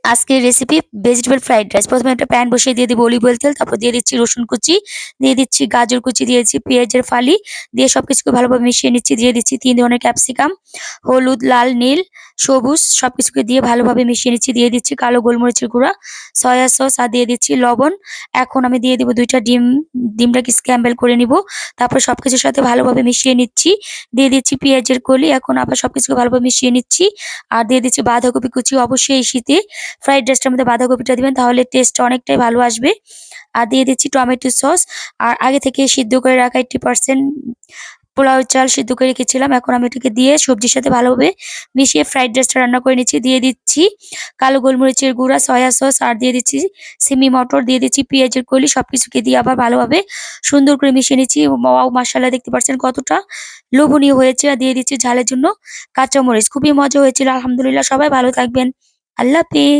আজকের recipe vegetable fried rice. প্রথমে একটা প্যান বসিয়ে দিয়ে দিব অলিভ অয়েল তেল, তারপর দিয়ে দিচ্ছি রসুন কুচি, দিয়ে দিচ্ছি গাজর কুচি, দিয়েছি পেঁয়াজের ফালি, দিয়ে সবকিছুকে ভালোভাবে মিশিয়ে নিচ্ছি। দিয়ে দিচ্ছি 3 ধরনের ক্যাপসিকাম, হলুদ, লাল, নীল, সবুজ সবকিছুকে দিয়ে ভালোভাবে মিশিয়ে নিচ্ছি। দিয়ে দিচ্ছি কালো গোলমরিচের গুঁড়া, সয়া সস আর দিয়ে দিচ্ছি লবণ। এখন আমি দিয়ে দিব 2টা ডিম, ডিমটাকে স্ক্র্যাম্বল করে নিব। তারপর সবকিছুর সাথে ভালোভাবে মিশিয়ে নিচ্ছি। দিয়ে দিচ্ছি পেঁয়াজের কলি, এখন আবার সবকিছুকে ভালোভাবে মিশিয়ে নিচ্ছি। আর দিয়ে দিচ্ছি বাঁধাকপি কুচি, অবশ্যই এই শীতে ফ্রাইড রাইসটার মধ্যে বাঁধাকপিটা দিবেন, তাহলে টেস্টটা অনেকটাই ভালো আসবে। আর দিয়ে দিচ্ছি টমেটো সস। আর আগে থেকে সিদ্ধ করে রাখা 80% পোলাও চাল সিদ্ধ করে রেখেছিলাম। এখন আমি এটাকে দিয়ে সবজির সাথে ভালোভাবে মিশিয়ে ফ্রাইড রাইসটা রান্না করে নিচ্ছি। দিয়ে দিচ্ছি কালো গোলমরিচের গুঁড়া, সয়া সস আর দিয়ে দিচ্ছি সিমি মটর, দিয়ে দিচ্ছি পেঁয়াজের কলি, সবকিছুকে দিয়ে আবার ভালোভাবে সুন্দর করে মিশিয়ে নিচ্ছি। ওয়াও, মাশাআল্লাহ, দেখতে পাচ্ছেন কতটা লোভনীয় হয়েছে। আর দিয়ে দিচ্ছি ঝালের জন্য কাঁচামরিচ। খুবই মজা হয়েছিল, আলহামদুলিল্লাহ। সবাই ভালো থাকবেন। আল্লাহ হাফেজ।